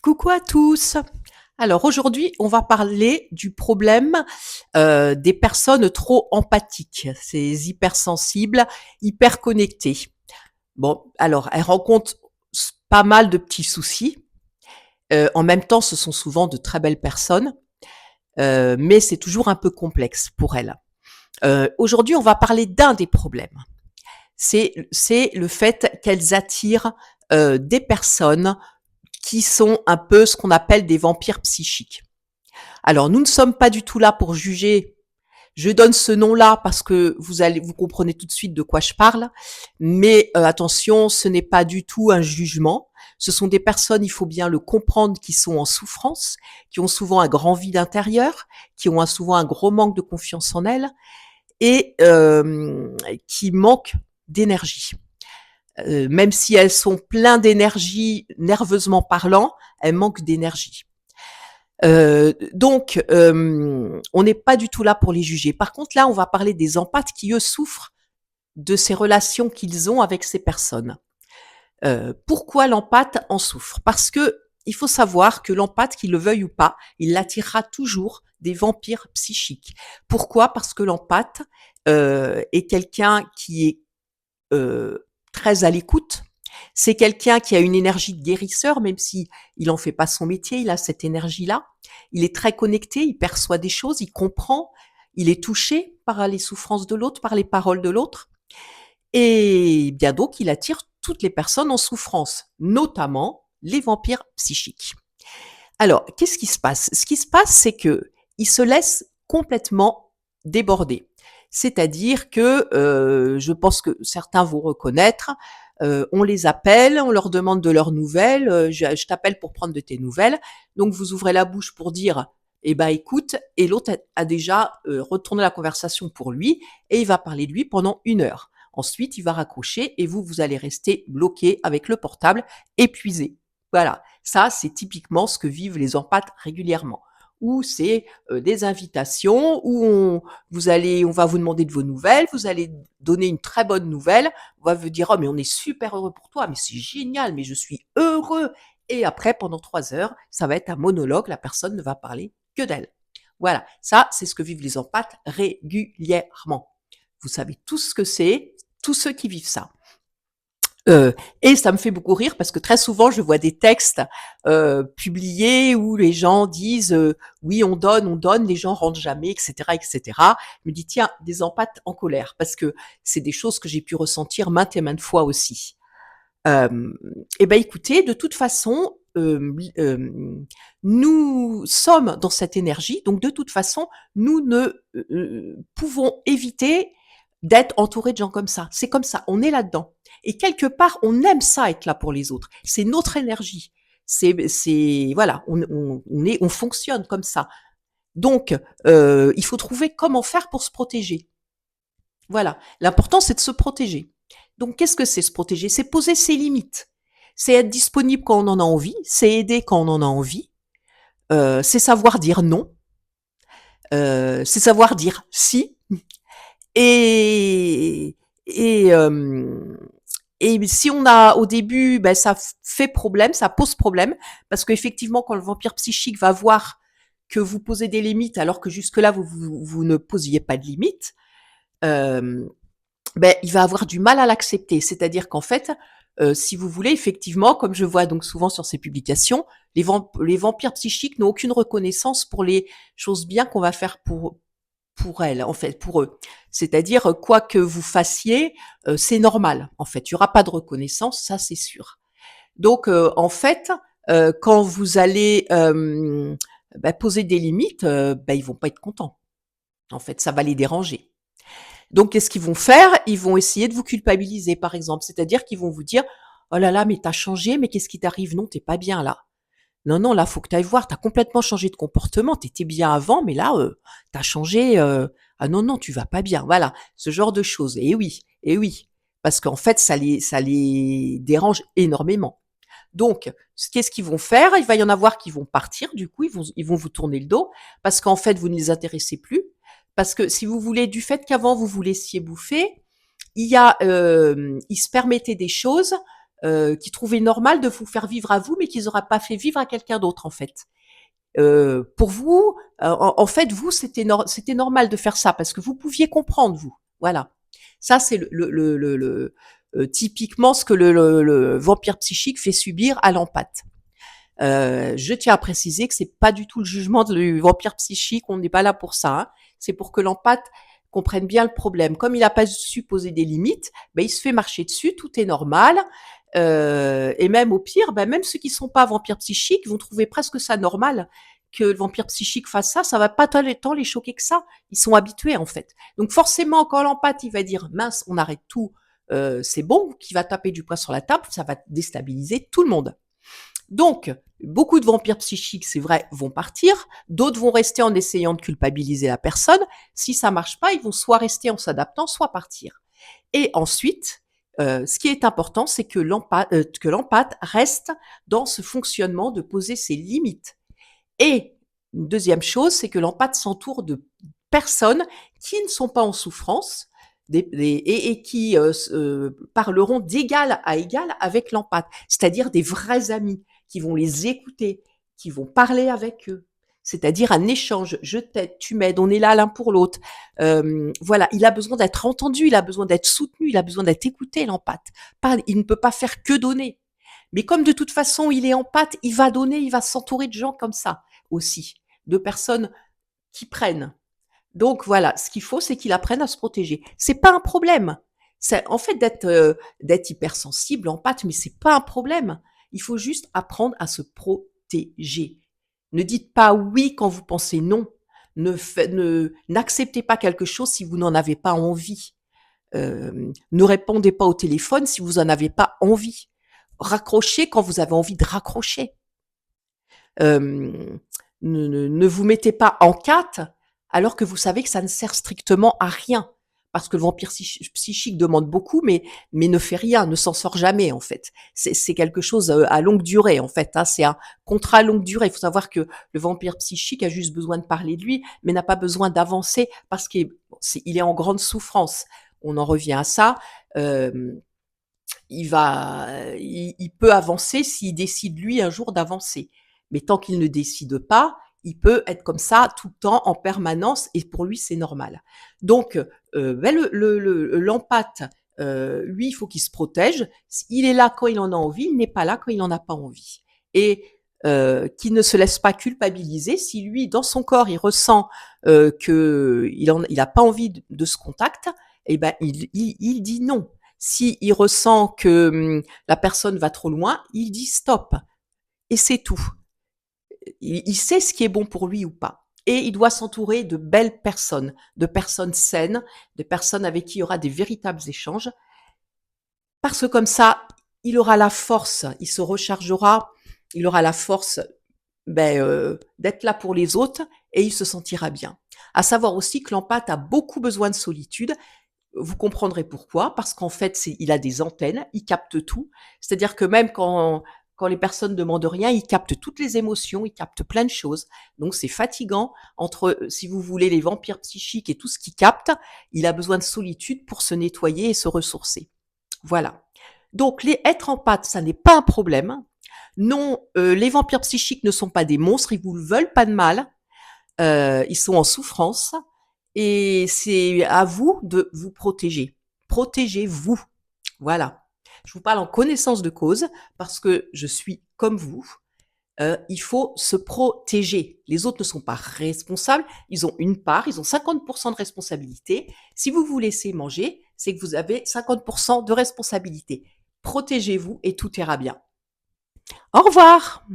Coucou à tous. Alors aujourd'hui, on va parler du problème des personnes trop empathiques, ces hypersensibles, hyper connectées. Bon, alors elles rencontrent pas mal de petits soucis. En même temps, ce sont souvent de très belles personnes, mais c'est toujours un peu complexe pour elles. Aujourd'hui, on va parler d'un des problèmes. C'est le fait qu'elles attirent des personnes qui sont un peu ce qu'on appelle des vampires psychiques. Alors, nous ne sommes pas du tout là pour juger. Je donne ce nom-là parce que vous comprenez tout de suite de quoi je parle. Mais attention, ce n'est pas du tout un jugement. Ce sont des personnes, il faut bien le comprendre, qui sont en souffrance, qui ont souvent un grand vide intérieur, qui ont souvent un gros manque de confiance en elles et qui manquent d'énergie. Même si elles sont pleines d'énergie, nerveusement parlant, elles manquent d'énergie. Donc, on n'est pas du tout là pour les juger. Par contre, là, on va parler des empathes qui, eux, souffrent de ces relations qu'ils ont avec ces personnes. Pourquoi l'empathe en souffre? Parce que il faut savoir que l'empathe, qu'il le veuille ou pas, il attirera toujours des vampires psychiques. Pourquoi? Parce que l'empathe est quelqu'un qui est très à l'écoute. C'est quelqu'un qui a une énergie de guérisseur, même si il en fait pas son métier, il a cette énergie-là. Il est très connecté, il perçoit des choses, il comprend, il est touché par les souffrances de l'autre, par les paroles de l'autre. Et bien donc, il attire toutes les personnes en souffrance, notamment les vampires psychiques. Alors, qu'est-ce qui se passe? Ce qui se passe, c'est que il se laisse complètement déborder. C'est-à-dire que je pense que certains vont reconnaître. On les appelle, on leur demande de leurs nouvelles. Je t'appelle pour prendre de tes nouvelles. Donc vous ouvrez la bouche pour dire, eh ben écoute, et l'autre a déjà retourné la conversation pour lui et il va parler de lui pendant 1 heure. Ensuite, il va raccrocher et vous allez rester bloqué avec le portable, épuisé. Voilà, ça c'est typiquement ce que vivent les empathes régulièrement. Ou c'est des invitations où on va vous demander de vos nouvelles, vous allez donner une très bonne nouvelle, on va vous dire oh mais on est super heureux pour toi, mais c'est génial, mais je suis heureux. Et après pendant 3 heures, ça va être un monologue, la personne ne va parler que d'elle. Voilà, ça c'est ce que vivent les empathes régulièrement. Vous savez tous ce que c'est, tous ceux qui vivent ça. Et ça me fait beaucoup rire parce que très souvent je vois des textes publiés où les gens disent oui on donne, les gens rendent jamais, etc., etc. Je me dis tiens des empathes en colère parce que c'est des choses que j'ai pu ressentir maintes et maintes fois aussi. Et ben écoutez, de toute façon, nous sommes dans cette énergie, donc de toute façon, nous ne pouvons éviter d'être entourés de gens comme ça. C'est comme ça, on est là-dedans. Et quelque part, on aime ça être là pour les autres. C'est notre énergie. C'est voilà, on fonctionne comme ça. Donc, il faut trouver comment faire pour se protéger. Voilà, l'important c'est de se protéger. Donc, qu'est-ce que c'est se protéger? C'est poser ses limites. C'est être disponible quand on en a envie, c'est aider quand on en a envie, c'est savoir dire non, c'est savoir dire si, et et hem et si on a au début, ben ça fait problème, ça pose problème, parce qu'effectivement, quand le vampire psychique va voir que vous posez des limites, alors que jusque-là vous ne posiez pas de limites, hem ben, il va avoir du mal à l'accepter. C'est-à-dire qu'en fait, si vous voulez, effectivement, comme je vois donc souvent sur ces publications, les vampires psychiques n'ont aucune reconnaissance pour les choses bien qu'on va faire pour elles, en fait, pour eux. C'est-à-dire, quoi que vous fassiez, c'est normal, en fait. Il y aura pas de reconnaissance, ça c'est sûr. Donc, en fait, quand vous allez, poser des limites, ils vont pas être contents. En fait, ça va les déranger. Donc, qu'est-ce qu'ils vont faire? Ils vont essayer de vous culpabiliser, par exemple. C'est-à-dire qu'ils vont vous dire: «Oh là là, mais t'as changé, mais qu'est-ce qui t'arrive? Non, t'es pas bien là. Non, non, là, faut que t'ailles voir, t'as complètement changé de comportement. T'étais bien avant, mais là, tu changé, ah non, non, tu vas pas bien». Voilà, ce genre de choses. Et oui, parce qu'en fait, ça les dérange énormément. Donc, qu'est-ce qu'ils vont faire? Il va y en avoir qui vont partir, du coup, ils vont vous tourner le dos, parce qu'en fait, vous ne les intéressez plus. Parce que si vous voulez, du fait qu'avant vous vous laissiez bouffer, il se permettait des choses qui trouvaient normal de vous faire vivre à vous, mais qu'ils auraient pas fait vivre à quelqu'un d'autre, en fait. Pour vous, en fait, vous, c'était normal de faire ça parce que vous pouviez comprendre, vous. Voilà. Ça, c'est typiquement ce que le vampire psychique fait subir à l'empathe. Je tiens à préciser que c'est pas du tout le jugement du vampire psychique, on n'est pas là pour ça, hein. C'est pour que l'empathe comprenne bien le problème. Comme il n'a pas su poser des limites, ben, il se fait marcher dessus, tout est normal. Et même au pire, ben, même ceux qui sont pas vampires psychiques vont trouver presque ça normal que le vampire psychique fasse ça va pas tant les choquer que ça. Ils sont habitués en fait. Donc forcément, quand l'empathe il va dire mince, on arrête tout, c'est bon, qui va taper du poing sur la table, ça va déstabiliser tout le monde. Donc, beaucoup de vampires psychiques, c'est vrai, vont partir. D'autres vont rester en essayant de culpabiliser la personne. Si ça marche pas, ils vont soit rester en s'adaptant, soit partir. Et ensuite, ce qui est important, c'est que l'empathe reste dans ce fonctionnement de poser ses limites. Et une deuxième chose, c'est que l'empathe s'entoure de personnes qui ne sont pas en souffrance et qui parleront d'égal à égal avec l'empathe, c'est-à-dire des vrais amis qui vont les écouter, qui vont parler avec eux. C'est-à-dire un échange, je t'aide, tu m'aides, on est là l'un pour l'autre. Voilà, il a besoin d'être entendu, il a besoin d'être soutenu, il a besoin d'être écouté, l'empathe. Il ne peut pas faire que donner. Mais comme de toute façon il est empathe, il va donner, il va s'entourer de gens comme ça aussi, de personnes qui prennent. Donc voilà, ce qu'il faut, c'est qu'il apprenne à se protéger. C'est pas un problème. C'est en fait d'être hypersensible, empathe, mais c'est pas un problème. Il faut juste apprendre à se protéger. Ne dites pas oui quand vous pensez non. N'acceptez pas quelque chose si vous n'en avez pas envie. Ne répondez pas au téléphone si vous en avez pas envie. Raccrochez quand vous avez envie de raccrocher. Ne vous mettez pas en quête alors que vous savez que ça ne sert strictement à rien. Parce que le vampire psychique demande beaucoup, mais ne fait rien, ne s'en sort jamais en fait. C'est quelque chose à longue durée en fait. Hein. C'est un contrat à longue durée. Il faut savoir que le vampire psychique a juste besoin de parler de lui, mais n'a pas besoin d'avancer parce qu'il est en grande souffrance. On en revient à ça. Il peut avancer s'il décide lui un jour d'avancer. Mais tant qu'il ne décide pas, il peut être comme ça tout le temps, en permanence, et pour lui, c'est normal. Donc, l'empathe, lui, il faut qu'il se protège. Il est là quand il en a envie, il n'est pas là quand il n'en a pas envie. Et qu'il ne se laisse pas culpabiliser. Si lui, dans son corps, il ressent qu'il n'a pas envie de ce contact, eh ben, il dit non. Si il ressent que la personne va trop loin, il dit stop. Et c'est tout. Il sait ce qui est bon pour lui ou pas. Et il doit s'entourer de belles personnes, de personnes saines, de personnes avec qui il y aura des véritables échanges. Parce que comme ça, il aura la force, il se rechargera, il aura la force d'être là pour les autres et il se sentira bien. À savoir aussi que l'empathe a beaucoup besoin de solitude. Vous comprendrez pourquoi, parce qu'en fait, il a des antennes, il capte tout. C'est-à-dire que même quand les personnes demandent rien, il capte toutes les émotions, il capte plein de choses. Donc c'est fatigant entre, si vous voulez, les vampires psychiques et tout ce qu'il capte, il a besoin de solitude pour se nettoyer et se ressourcer. Voilà. Donc être empathe, ça n'est pas un problème. Non, les vampires psychiques ne sont pas des monstres, ils vous veulent pas de mal. Ils sont en souffrance et c'est à vous de vous protéger. Protégez-vous. Voilà. Je vous parle en connaissance de cause parce que je suis comme vous. Il faut se protéger. Les autres ne sont pas responsables. Ils ont une part, ils ont 50% de responsabilité. Si vous vous laissez manger, c'est que vous avez 50% de responsabilité. Protégez-vous et tout ira bien. Au revoir.